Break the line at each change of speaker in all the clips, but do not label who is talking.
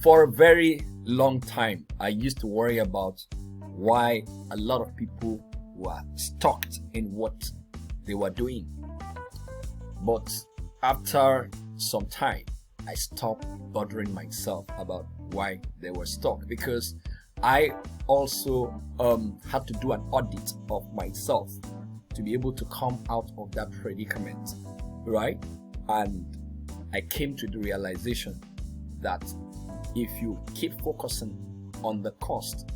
For a very long time, I used to worry about why a lot of people were stuck in what they were doing. But after some time, I stopped bothering myself about why they were stuck, because I also had to do an audit of myself to be able to come out of that predicament, right? And I came to the realization that if you keep focusing on the cost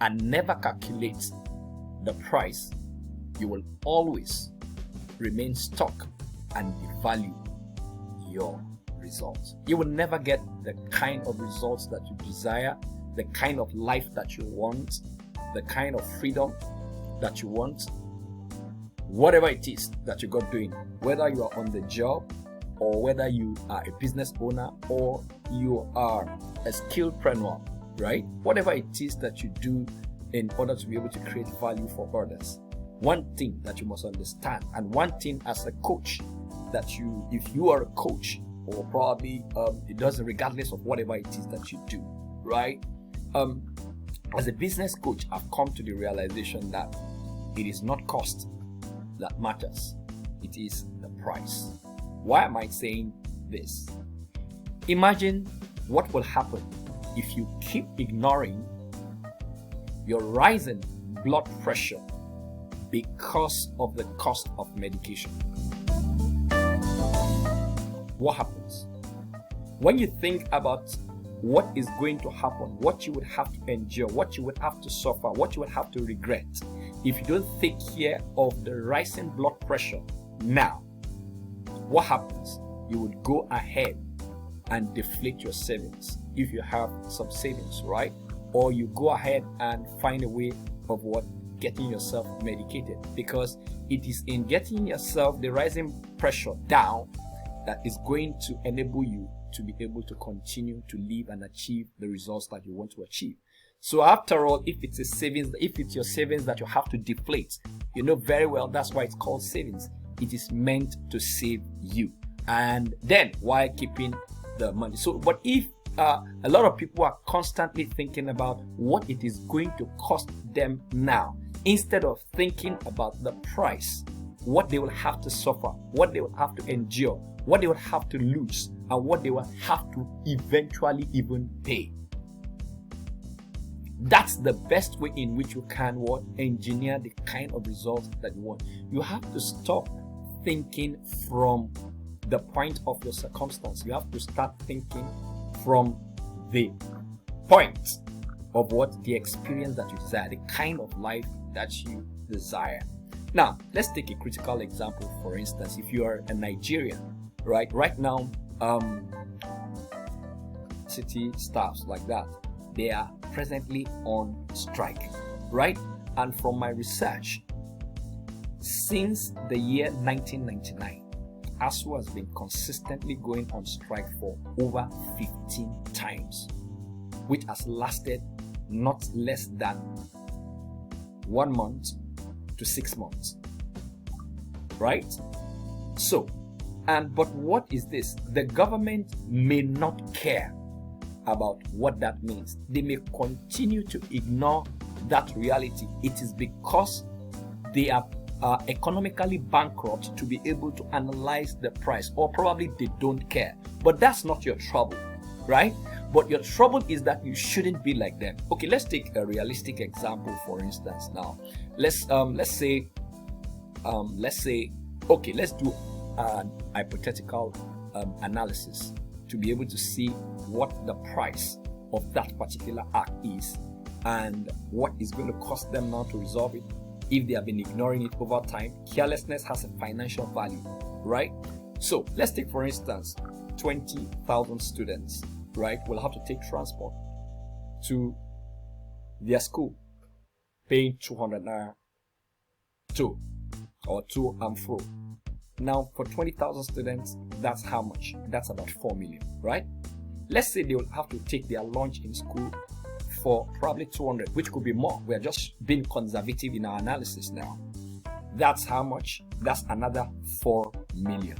and never calculate the price, you will always remain stuck and devalue your results. You will never get the kind of results that you desire, the kind of life that you want, the kind of freedom that you want, whatever it is that you got doing, whether you are on the job or whether you are a business owner or you are a skillpreneur, right? Whatever it is that you do in order to be able to create value for others. One thing that you must understand, and one thing as a coach, that if you are a coach, or probably it doesn't, regardless of whatever it is that you do, right? As a business coach, I've come to the realization that it is not cost that matters, it is the price. Why am I saying this? Imagine what will happen if you keep ignoring your rising blood pressure because of the cost of medication. What happens? When you think about what is going to happen, what you would have to endure, what you would have to suffer, what you would have to regret, if you don't take care of the rising blood pressure now, what happens? You would go ahead and deflate your savings if you have some savings, right? Or you go ahead and find a way of getting yourself medicated, because it is in getting yourself the rising pressure down that is going to enable you to be able to continue to live and achieve the results that you want to achieve. So after all, if it's your savings that you have to deflate, you know very well that's why it's called savings. It is meant to save you, and then while keeping the money. So, but if a lot of people are constantly thinking about what it is going to cost them now, instead of thinking about the price, what they will have to suffer, what they will have to endure, what they will have to lose, and what they will have to eventually even pay. That's the best way in which you can engineer the kind of results that you want. You have to stop thinking from the point of your circumstance. You have to start thinking from the point of the experience that you desire, the kind of life that you desire. Now, let's take a critical example. For instance, if you are a Nigerian, right now, city staffs like that, they are presently on strike, right? And from my research, since the year 1999, ASU has been consistently going on strike for over 15 times, which has lasted not less than 1 month to 6 months, right? So, but what is this? The government may not care about what that means. They may continue to ignore that reality. It is because they are economically bankrupt to be able to analyze the price, or probably they don't care. But that's not your trouble, right? But your trouble is that you shouldn't be like them. Okay, let's take a realistic example. For instance, now let's say okay, let's do an hypothetical analysis to be able to see what the price of that particular act is and what is going to cost them now to resolve it if they have been ignoring it over time. Carelessness has a financial value, right? So let's take, for instance, 20,000 students, right, will have to take transport to their school, paying 200 naira to and fro. Now, for 20,000 students, that's how much? That's about 4 million, right? Let's say they will have to take their lunch in school for probably 200, which could be more. We are just being conservative in our analysis now. That's how much? That's another 4 million.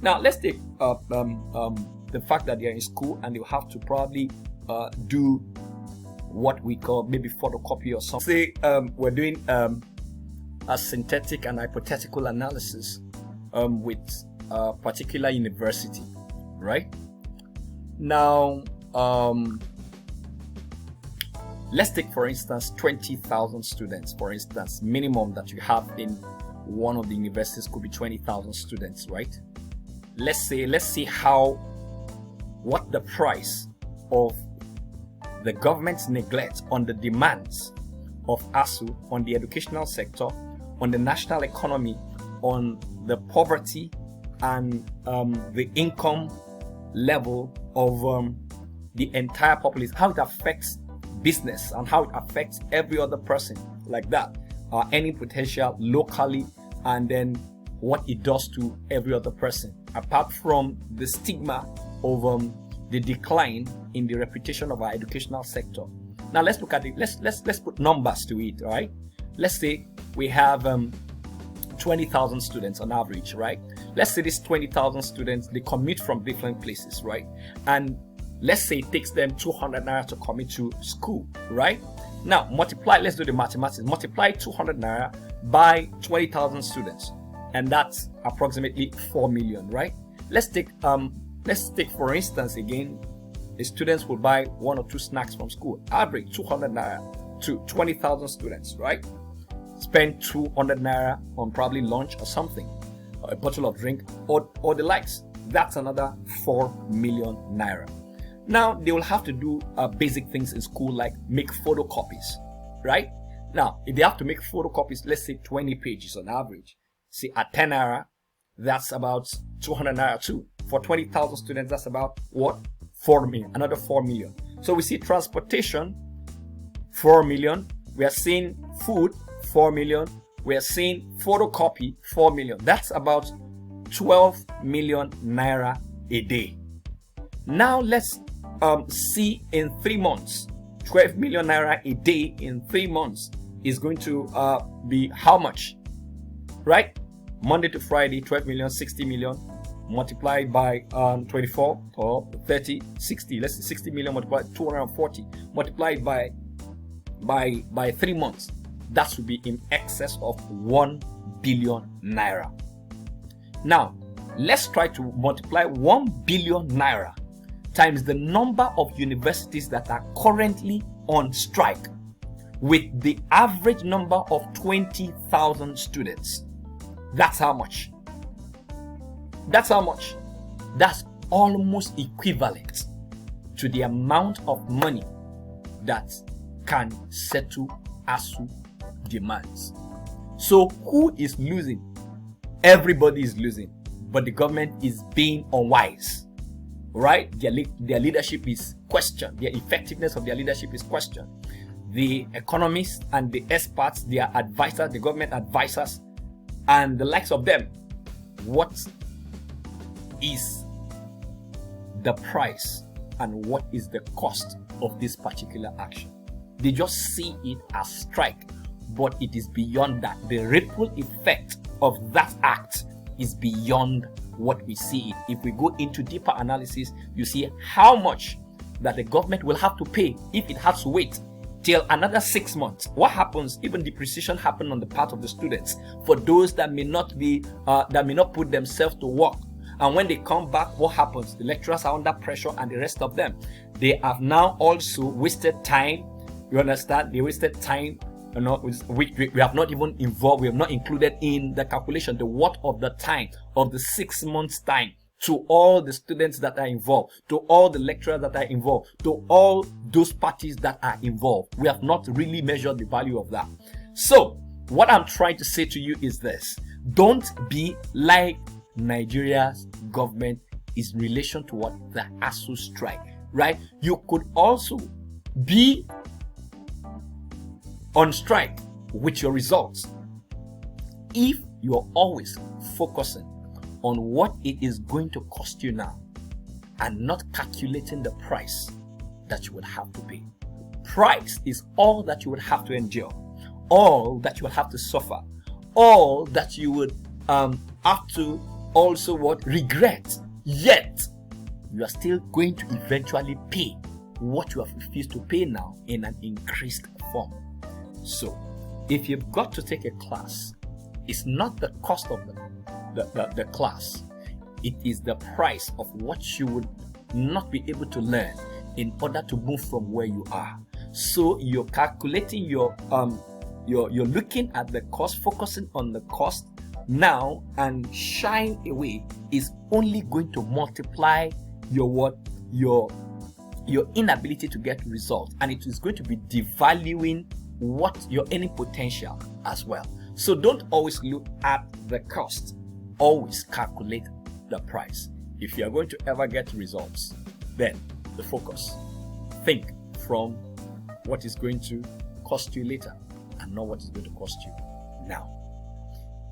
Now, let's take the fact that they're in school and they'll have to probably do what we call maybe photocopy or something. Say we're doing a synthetic and hypothetical analysis with a particular university, right? Now, let's take for instance 20,000 students. For instance, minimum that you have in one of the universities could be 20,000 students, right? Let's see what the price of the government's neglect on the demands of ASU, on the educational sector, on the national economy, on the poverty and the income level of the entire population, how it affects business and how it affects every other person like that, any potential locally, and then what it does to every other person, apart from the stigma of the decline in the reputation of our educational sector. Now let's look at it. Let's put numbers to it, right? Let's say we have 20,000 students on average, right? Let's say these 20,000 students, they commute from different places, right? And let's say it takes them 200 naira to commute to school, right? Now multiply, let's do the mathematics. Multiply 200 naira by 20,000 students, and that's approximately 4 million, right? Let's take for instance again, the students will buy 1 or 2 snacks from school. Average 200 naira to 20,000 students, right? Spend 200 naira on probably lunch or something, or a bottle of drink or the likes. That's another 4 million naira. Now they will have to do basic things in school like make photocopies, right? Now if they have to make photocopies, let's say 20 pages on average, see at 10 naira, that's about 200 naira too. For 20,000 students, that's about what? 4 million, another 4 million. So we see transportation, 4 million. We are seeing food, 4 million. We are seeing photocopy, 4 million. That's about 12 million naira a day. Now let's see in 3 months, 12 million naira a day in 3 months is going to be how much, right? Monday to Friday, 12 million, 60 million. Multiplied by 24 or 30, 60. Let's say 60 million multiplied 240 multiplied by 3 months. That would be in excess of 1 billion naira. Now, let's try to multiply 1 billion naira times the number of universities that are currently on strike with the average number of 20,000 students. That's how much. That's how much. That's almost equivalent to the amount of money that can settle ASU demands. So who is losing? Everybody is losing, but the government is being unwise, right? Their leadership is questioned. Their effectiveness of their leadership is questioned. The economists and the experts, their advisors, the government advisors, and the likes of them, what is the price and what is the cost of this particular action? They just see it as strike, but it is beyond that. The ripple effect of that act is beyond what we see. If we go into deeper analysis, you see how much that the government will have to pay if it has to wait till another 6 months. What happens? Even depreciation happen on the part of the students for those that may not put themselves to work. And when they come back, what happens? The lecturers are under pressure and the rest of them. They have now also wasted time. You understand? They wasted time, we have not even involved, we have not included in the calculation the worth of the time of the 6 months time to all the students that are involved, to all the lecturers that are involved, to all those parties that are involved. We have not really measured the value of that. So what I'm trying to say to you is this: don't be like Nigeria's government is in relation to what the ASU strike, right? You could also be on strike with your results if you're always focusing on what it is going to cost you now and not calculating the price that you would have to pay. Price is all that you would have to endure, all that you would have to suffer, all that you would have to also regret, yet you are still going to eventually pay what you have refused to pay now in an increased form. So if you've got to take a class, it's not the cost of the class, it is the price of what you would not be able to learn in order to move from where you are. So you're calculating you're looking at the cost, focusing on the cost now, and shying away is only going to multiply your inability to get results, and it is going to be devaluing what your earning potential as well. So don't always look at the cost, always calculate the price. If you are going to ever get results, then the focus, think from what is going to cost you later and not what is going to cost you now.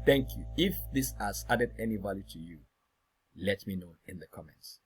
Thank you. If this has added any value to you, let me know in the comments.